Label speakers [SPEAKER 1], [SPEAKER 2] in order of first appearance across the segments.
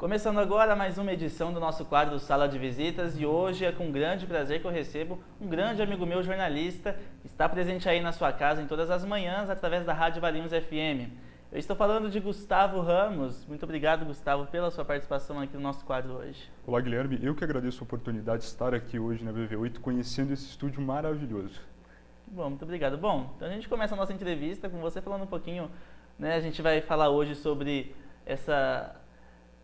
[SPEAKER 1] Começando agora mais uma edição do nosso quadro Sala de Visitas e hoje é com grande prazer que eu recebo um grande amigo meu, jornalista, que está presente aí na sua casa em todas as manhãs através da Rádio Valinhos FM. Eu estou falando de Gustavo Ramos. Muito obrigado, Gustavo, pela sua participação aqui no nosso quadro hoje.
[SPEAKER 2] Olá, Guilherme. Eu que agradeço a oportunidade de estar aqui hoje na BV8 conhecendo esse estúdio maravilhoso.
[SPEAKER 1] Bom, muito obrigado. Bom, então a gente começa a nossa entrevista com você falando um pouquinho, né? A gente vai falar hoje sobre essa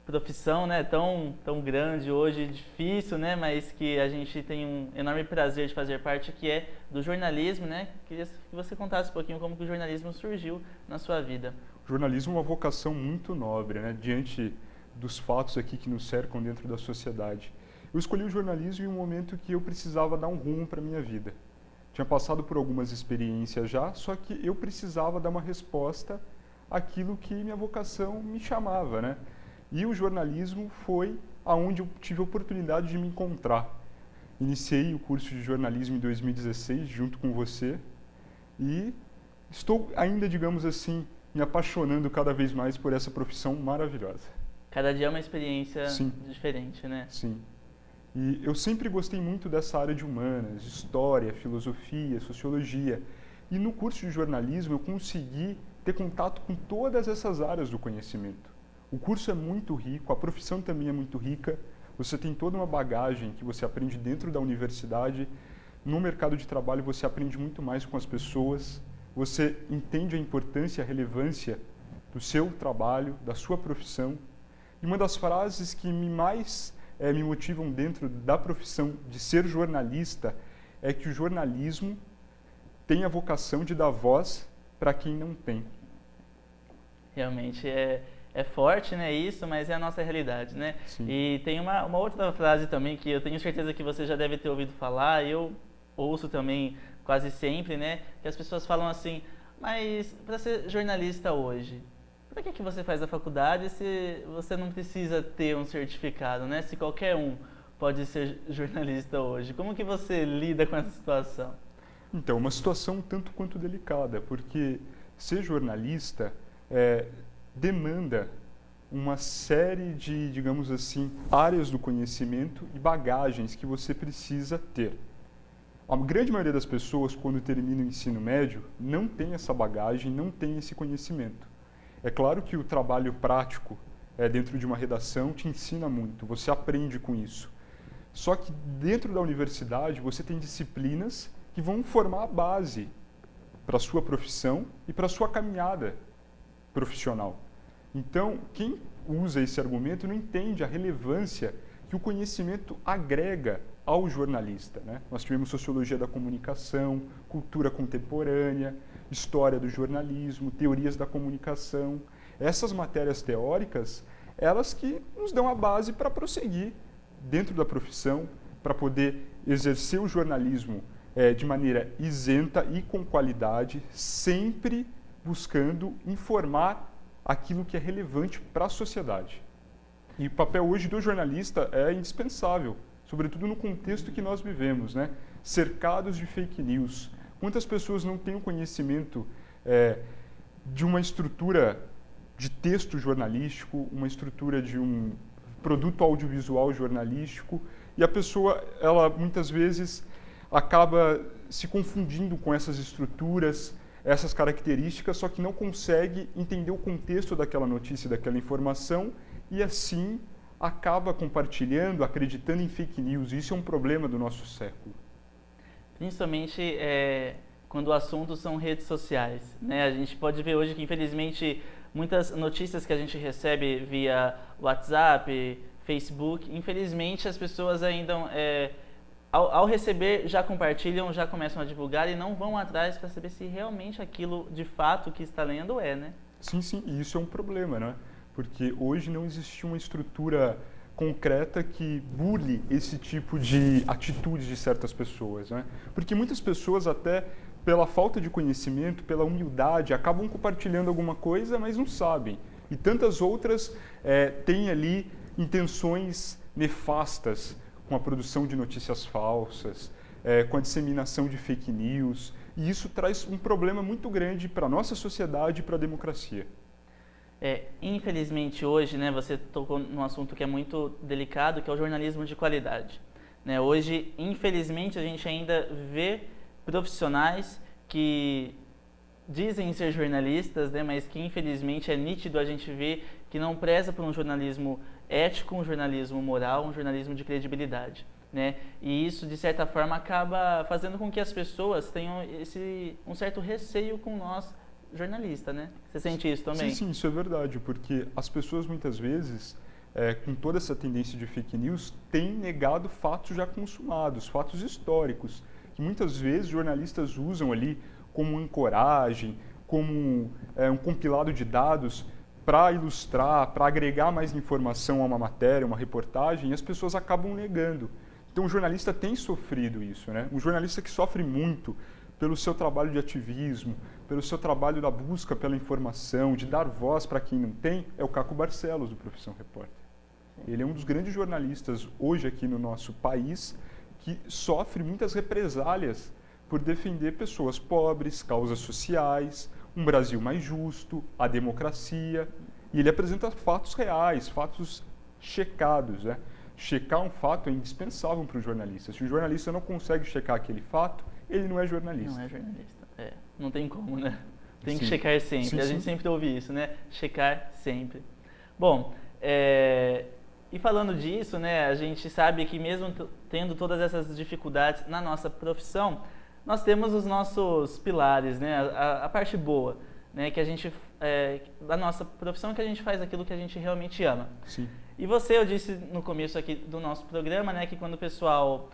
[SPEAKER 1] profissão, né, tão grande hoje, difícil, né, mas que a gente tem um enorme prazer de fazer parte, que é do jornalismo, né? Queria que você contasse um pouquinho como que o jornalismo surgiu na sua vida.
[SPEAKER 2] O jornalismo é uma vocação muito nobre, né, diante dos fatos aqui que nos cercam dentro da sociedade. Eu escolhi o jornalismo em um momento que eu precisava dar um rumo para a minha vida. Tinha passado por algumas experiências já, só que eu precisava dar uma resposta àquilo que minha vocação me chamava, né? E o jornalismo foi aonde eu tive a oportunidade de me encontrar. Iniciei o curso de jornalismo em 2016, junto com você, e estou ainda, digamos assim, me apaixonando cada vez mais por essa profissão maravilhosa.
[SPEAKER 1] Cada dia é uma experiência
[SPEAKER 2] Sim.
[SPEAKER 1] diferente, né?
[SPEAKER 2] Sim. E eu sempre gostei muito dessa área de humanas, história, filosofia, sociologia. E no curso de jornalismo eu consegui ter contato com todas essas áreas do conhecimento. O curso é muito rico, a profissão também é muito rica. Você tem toda uma bagagem que você aprende dentro da universidade. No mercado de trabalho você aprende muito mais com as pessoas. Você entende a importância e a relevância do seu trabalho, da sua profissão. E uma das frases que mais me motivam dentro da profissão de ser jornalista é que o jornalismo tem a vocação de dar voz para quem não tem.
[SPEAKER 1] Realmente é forte, né, isso, mas é a nossa realidade, né?
[SPEAKER 2] Sim.
[SPEAKER 1] E tem uma outra frase também que eu tenho certeza que você já deve ter ouvido falar, eu ouço também quase sempre, né? Que as pessoas falam assim, mas para ser jornalista hoje, para que você faz a faculdade se você não precisa ter um certificado, né? Se qualquer um pode ser jornalista hoje. Como que você lida com essa situação?
[SPEAKER 2] Então, uma situação tanto quanto delicada, porque ser jornalista demanda uma série de, digamos assim, áreas do conhecimento e bagagens que você precisa ter. A grande maioria das pessoas, quando termina o ensino médio, não tem essa bagagem, não tem esse conhecimento. É claro que o trabalho prático dentro de uma redação te ensina muito, você aprende com isso. Só que dentro da universidade você tem disciplinas que vão formar a base para a sua profissão e para a sua caminhada profissional. Então, quem usa esse argumento não entende a relevância que o conhecimento agrega ao jornalista, né? Nós tivemos sociologia da comunicação, cultura contemporânea, história do jornalismo, teorias da comunicação. Essas matérias teóricas, elas que nos dão a base para prosseguir dentro da profissão, para poder exercer o jornalismo de maneira isenta e com qualidade, sempre buscando informar aquilo que é relevante para a sociedade. E o papel hoje do jornalista é indispensável, sobretudo no contexto que nós vivemos, né? Cercados de fake news. Quantas pessoas não têm o conhecimento de uma estrutura de texto jornalístico, uma estrutura de um produto audiovisual jornalístico, e a pessoa, ela muitas vezes acaba se confundindo com essas estruturas, essas características, só que não consegue entender o contexto daquela notícia, daquela informação, e assim acaba compartilhando, acreditando em fake news. Isso é um problema do nosso século.
[SPEAKER 1] Principalmente quando o assunto são redes sociais, né? A gente pode ver hoje que, infelizmente, muitas notícias que a gente recebe via WhatsApp, Facebook, infelizmente as pessoas ainda, ao receber, já compartilham, já começam a divulgar e não vão atrás para saber se realmente aquilo, de fato, que está lendo né?
[SPEAKER 2] Sim, sim, e isso é um problema, né? Porque hoje não existe uma estrutura concreta que burle esse tipo de atitudes de certas pessoas, né? Porque muitas pessoas, até pela falta de conhecimento, pela humildade, acabam compartilhando alguma coisa, mas não sabem. E tantas outras têm ali intenções nefastas com a produção de notícias falsas, com a disseminação de fake news, e isso traz um problema muito grande para a nossa sociedade e para a democracia.
[SPEAKER 1] Infelizmente hoje, né, você tocou num assunto que é muito delicado, que é o jornalismo de qualidade. Né? Hoje, infelizmente, a gente ainda vê profissionais que dizem ser jornalistas, né, mas que infelizmente é nítido a gente ver que não preza por um jornalismo ético, um jornalismo moral, um jornalismo de credibilidade. Né? E isso, de certa forma, acaba fazendo com que as pessoas tenham um certo receio com nós, jornalista, né? Você sente isso também?
[SPEAKER 2] Sim, isso é verdade, porque as pessoas muitas vezes, com toda essa tendência de fake news, têm negado fatos já consumados, fatos históricos, que muitas vezes jornalistas usam ali como ancoragem, como um compilado de dados para ilustrar, para agregar mais informação a uma matéria, uma reportagem, e as pessoas acabam negando. Então o jornalista tem sofrido isso, né? Um jornalista que sofre muito pelo seu trabalho de ativismo, pelo seu trabalho da busca pela informação, de dar voz para quem não tem, é o Caco Barcelos, do Profissão Repórter. Ele é um dos grandes jornalistas hoje aqui no nosso país que sofre muitas represálias por defender pessoas pobres, causas sociais, um Brasil mais justo, a democracia. E ele apresenta fatos reais, fatos checados, né? Checar um fato é indispensável para o jornalista. Se o jornalista não consegue checar aquele fato, ele não é jornalista.
[SPEAKER 1] Não é jornalista. Não tem como, né? Tem que
[SPEAKER 2] Sim.
[SPEAKER 1] checar sempre.
[SPEAKER 2] Sim,
[SPEAKER 1] a gente sempre ouve isso, né? Checar sempre. Bom, e falando disso, né, a gente sabe que mesmo tendo todas essas dificuldades na nossa profissão, nós temos os nossos pilares, né? A parte boa, né, que a gente da nossa profissão, que a gente faz aquilo que a gente realmente ama.
[SPEAKER 2] Sim.
[SPEAKER 1] E eu disse no começo aqui do nosso programa, né, que quando o pessoal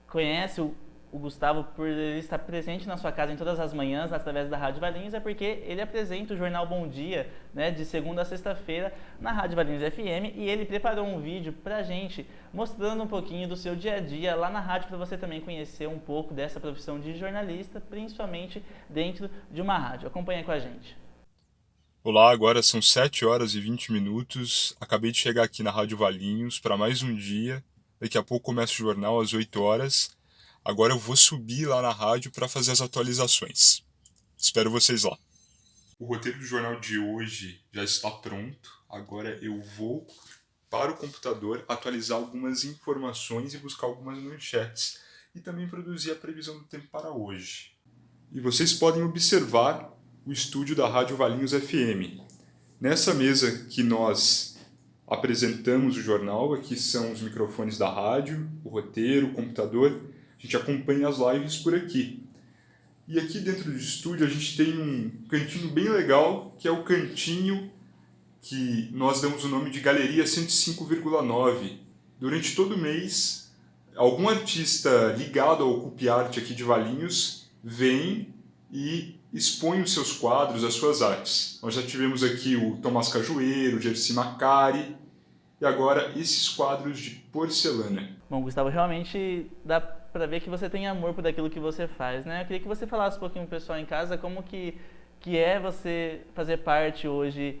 [SPEAKER 1] conhece o Gustavo por ele estar presente na sua casa em todas as manhãs, através da Rádio Valinhos, é porque ele apresenta o Jornal Bom Dia, né, de segunda a sexta-feira, na Rádio Valinhos FM, e ele preparou um vídeo pra gente, mostrando um pouquinho do seu dia a dia lá na rádio, para você também conhecer um pouco dessa profissão de jornalista, principalmente dentro de uma rádio. Acompanha com a gente.
[SPEAKER 3] Olá, agora são 7h20. Acabei de chegar aqui na Rádio Valinhos para mais um dia. Daqui a pouco começa o jornal às 8h. Agora eu vou subir lá na rádio para fazer as atualizações. Espero vocês lá. O roteiro do jornal de hoje já está pronto. Agora eu vou para o computador atualizar algumas informações e buscar algumas manchetes. E também produzir a previsão do tempo para hoje. E vocês podem observar o estúdio da Rádio Valinhos FM. Nessa mesa que nós apresentamos o jornal, aqui são os microfones da rádio, o roteiro, o computador. A gente acompanha as lives por aqui. E aqui dentro do estúdio a gente tem um cantinho bem legal, que é o cantinho que nós damos o nome de Galeria 105,9. Durante todo o mês, algum artista ligado ao Ocupe Arte aqui de Valinhos vem e expõe os seus quadros, as suas artes. Nós já tivemos aqui o Tomás Cajueiro, o Jerzy Macari, e agora esses quadros de porcelana.
[SPEAKER 1] Bom, Gustavo, realmente dá para ver que você tem amor por aquilo que você faz, né? Eu queria que você falasse um pouquinho pro pessoal em casa como que é você fazer parte hoje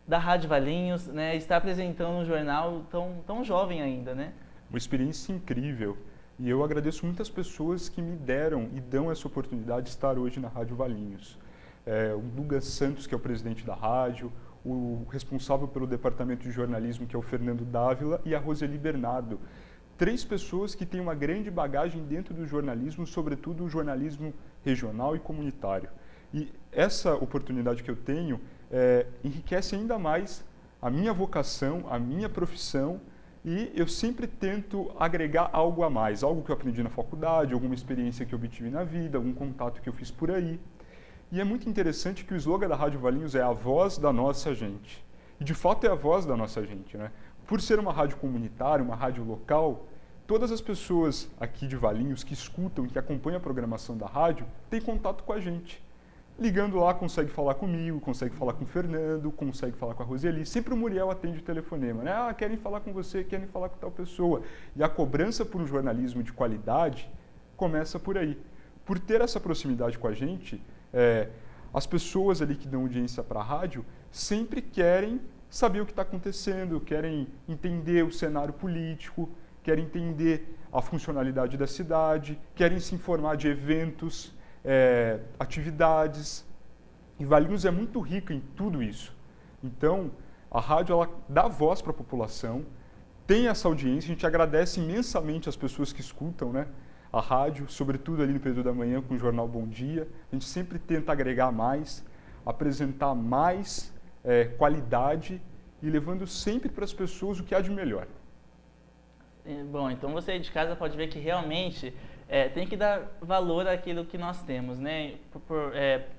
[SPEAKER 1] da Rádio Valinhos, né? Estar apresentando um jornal tão jovem ainda, né?
[SPEAKER 2] Uma experiência incrível. E eu agradeço muitas pessoas que me deram e dão essa oportunidade de estar hoje na Rádio Valinhos. O Douglas Santos, que é o presidente da rádio, o responsável pelo departamento de jornalismo, que é o Fernando Dávila, e a Roseli Bernardo. 3 pessoas que têm uma grande bagagem dentro do jornalismo, sobretudo o jornalismo regional e comunitário. E essa oportunidade que eu tenho enriquece ainda mais a minha vocação, a minha profissão, e eu sempre tento agregar algo a mais, algo que eu aprendi na faculdade, alguma experiência que eu obtive na vida, algum contato que eu fiz por aí. E é muito interessante que o slogan da Rádio Valinhos é a voz da nossa gente. E de fato é a voz da nossa gente, né? Por ser uma rádio comunitária, uma rádio local, todas as pessoas aqui de Valinhos que escutam, que acompanham a programação da rádio, têm contato com a gente. Ligando lá, consegue falar comigo, consegue falar com o Fernando, consegue falar com a Roseli. Sempre o Muriel atende o telefonema, né? Querem falar com você, querem falar com tal pessoa. E a cobrança por um jornalismo de qualidade começa por aí. Por ter essa proximidade com a gente, as pessoas ali que dão audiência para a rádio sempre querem saber o que está acontecendo, querem entender o cenário político, querem entender a funcionalidade da cidade, querem se informar de eventos, atividades. E Valinhos é muito rica em tudo isso. Então, a rádio ela dá voz para a população, tem essa audiência, a gente agradece imensamente as pessoas que escutam, né, a rádio, sobretudo ali no período da manhã com o Jornal Bom Dia. A gente sempre tenta agregar mais, apresentar mais qualidade e levando sempre para as pessoas o que há de melhor.
[SPEAKER 1] Bom, então você aí de casa pode ver que realmente tem que dar valor àquilo que nós temos, né?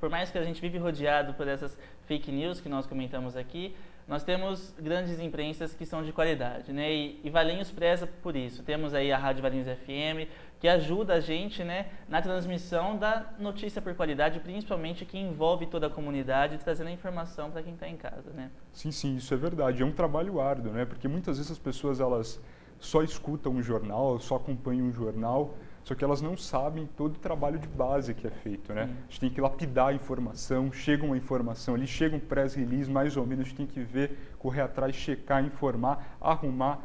[SPEAKER 1] Por mais que a gente vive rodeado por essas fake news que nós comentamos aqui, nós temos grandes imprensas que são de qualidade, né? E Valinhos preza por isso. Temos aí a Rádio Valinhos FM, que ajuda a gente, né, na transmissão da notícia por qualidade, principalmente que envolve toda a comunidade, trazendo a informação para quem está em casa, né?
[SPEAKER 2] Sim, sim, isso é verdade. É um trabalho árduo, né? Porque muitas vezes as pessoas elas só escutam um jornal, só acompanham um jornal, só que elas não sabem todo o trabalho de base que é feito, né? A gente tem que lapidar a informação, chega uma informação ali, chega um press release, mais ou menos, a gente tem que ver, correr atrás, checar, informar, arrumar,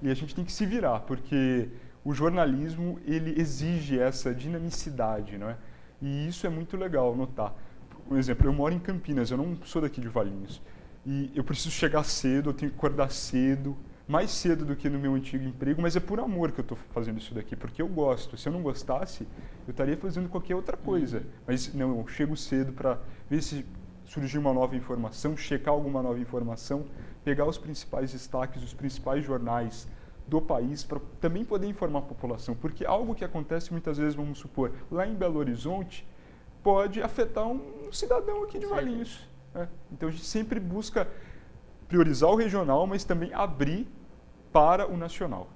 [SPEAKER 2] e a gente tem que se virar, porque o jornalismo, ele exige essa dinamicidade, não é? E isso é muito legal notar. Por exemplo, eu moro em Campinas, eu não sou daqui de Valinhos, e eu preciso chegar cedo, eu tenho que acordar cedo, mais cedo do que no meu antigo emprego, mas é por amor que eu estou fazendo isso daqui, porque eu gosto. Se eu não gostasse, eu estaria fazendo qualquer outra coisa. Mas não, eu chego cedo para ver se surgiu uma nova informação, checar alguma nova informação, pegar os principais destaques, os principais jornais do país, para também poder informar a população. Porque algo que acontece muitas vezes, vamos supor, lá em Belo Horizonte, pode afetar um cidadão aqui de Valinhos. Né? Então a gente sempre busca priorizar o regional, mas também abrir para o nacional.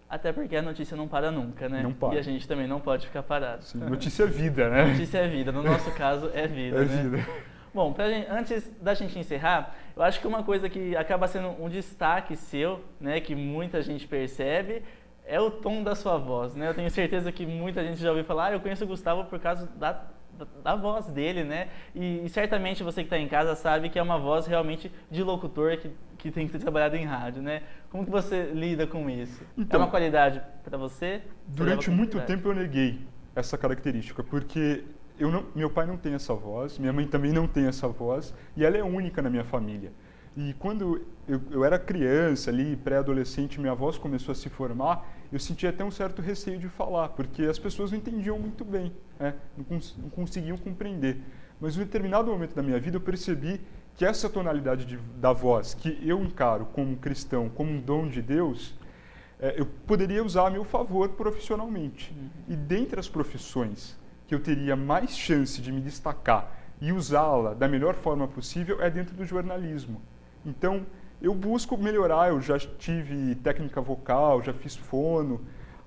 [SPEAKER 1] Até porque a notícia não para nunca, né?
[SPEAKER 2] Não para.
[SPEAKER 1] E a gente também não pode ficar parado.
[SPEAKER 2] Sim, notícia é vida, né?
[SPEAKER 1] Notícia é vida. No nosso caso, é vida,
[SPEAKER 2] É
[SPEAKER 1] né?
[SPEAKER 2] vida.
[SPEAKER 1] Bom, antes da gente encerrar, eu acho que uma coisa que acaba sendo um destaque seu, né, que muita gente percebe, é o tom da sua voz, né? Eu tenho certeza que muita gente já ouviu falar, eu conheço o Gustavo por causa da voz dele, né? E certamente você que está em casa sabe que é uma voz realmente de locutor que tem que ter trabalhado em rádio, né? Como que você lida com isso?
[SPEAKER 2] Então,
[SPEAKER 1] é uma qualidade para você?
[SPEAKER 2] Durante muito tempo eu neguei essa característica, porque meu pai não tem essa voz, minha mãe também não tem essa voz, e ela é única na minha família. E quando eu era criança, ali, pré-adolescente, minha voz começou a se formar, eu sentia até um certo receio de falar, porque as pessoas não entendiam muito bem, né? Não conseguiam compreender. Mas em um determinado momento da minha vida eu percebi que essa tonalidade da voz, que eu encaro como cristão, como um dom de Deus, eu poderia usar a meu favor profissionalmente. E dentre as profissões que eu teria mais chance de me destacar e usá-la da melhor forma possível é dentro do jornalismo. Então, eu busco melhorar, eu já tive técnica vocal, já fiz fono,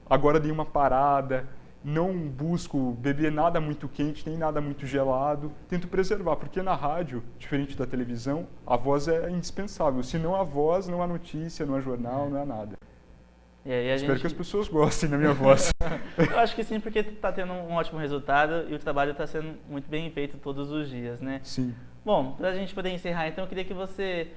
[SPEAKER 2] agora dei uma parada, não busco beber nada muito quente, nem nada muito gelado, tento preservar, porque na rádio, diferente da televisão, a voz é indispensável, senão a voz não há notícia, não há jornal, não há nada.
[SPEAKER 1] E aí
[SPEAKER 2] Espero que as pessoas gostem da minha voz.
[SPEAKER 1] Eu acho que sim, porque está tendo um ótimo resultado e o trabalho está sendo muito bem feito todos os dias, né?
[SPEAKER 2] Sim.
[SPEAKER 1] Bom, para a gente poder encerrar, então, eu queria que você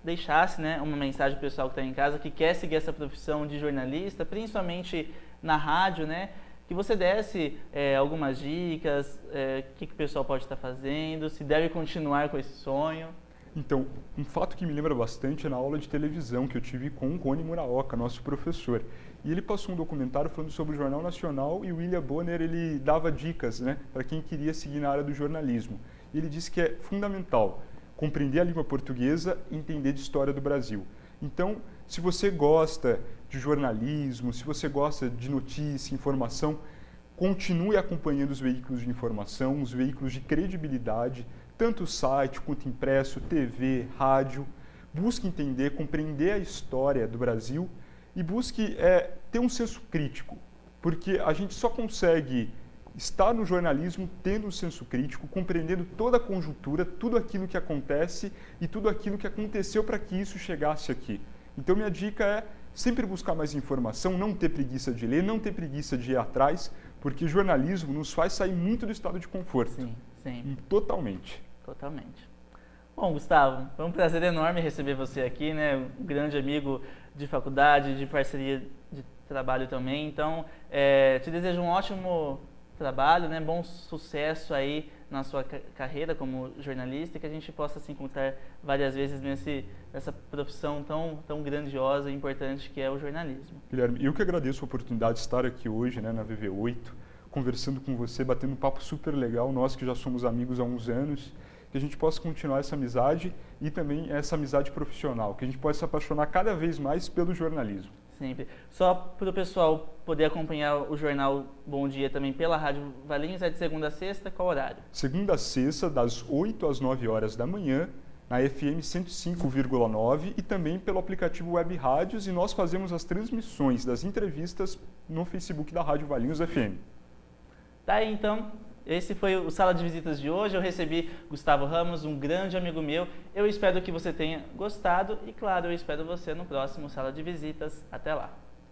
[SPEAKER 1] deixasse, né, uma mensagem para o pessoal que está em casa, que quer seguir essa profissão de jornalista, principalmente na rádio, né? Que você desse algumas dicas, o que o pessoal pode estar fazendo, se deve continuar com esse sonho.
[SPEAKER 2] Então, um fato que me lembra bastante é na aula de televisão que eu tive com o Rony Muraoka, nosso professor. E ele passou um documentário falando sobre o Jornal Nacional e o William Bonner, ele dava dicas, né, para quem queria seguir na área do jornalismo. E ele disse que é fundamental compreender a língua portuguesa e entender de história do Brasil. Então, se você gosta de jornalismo, se você gosta de notícia, informação, continue acompanhando os veículos de informação, os veículos de credibilidade, tanto site quanto impresso, TV, rádio. Busque entender, compreender a história do Brasil e busque ter um senso crítico, porque a gente só consegue estar no jornalismo tendo um senso crítico, compreendendo toda a conjuntura, tudo aquilo que acontece e tudo aquilo que aconteceu para que isso chegasse aqui. Então minha dica é sempre buscar mais informação, não ter preguiça de ler, não ter preguiça de ir atrás, porque jornalismo nos faz sair muito do estado de conforto.
[SPEAKER 1] Sim, sim.
[SPEAKER 2] Totalmente.
[SPEAKER 1] Totalmente. Bom, Gustavo, foi um prazer enorme receber você aqui, né? Um grande amigo de faculdade, de parceria de trabalho também. Então, te desejo um ótimo trabalho, né? Bom sucesso aí na sua carreira como jornalista e que a gente possa se encontrar várias vezes nessa profissão tão grandiosa e importante que é o jornalismo.
[SPEAKER 2] Guilherme, eu que agradeço a oportunidade de estar aqui hoje, né, na VV8, conversando com você, batendo um papo super legal, nós que já somos amigos há uns anos, que a gente possa continuar essa amizade e também essa amizade profissional, que a gente possa se apaixonar cada vez mais pelo jornalismo.
[SPEAKER 1] Sempre. Só para o pessoal poder acompanhar o jornal Bom Dia também pela Rádio Valinhos, é de segunda a sexta, qual horário?
[SPEAKER 2] Segunda a sexta, das 8 às 9 horas da manhã, na FM 105,9 e também pelo aplicativo Web Rádios, e nós fazemos as transmissões das entrevistas no Facebook da Rádio Valinhos FM.
[SPEAKER 1] Tá aí, então, esse foi o Sala de Visitas de hoje. Eu recebi Gustavo Ramos, um grande amigo meu. Eu espero que você tenha gostado e, claro, eu espero você no próximo Sala de Visitas. Até lá!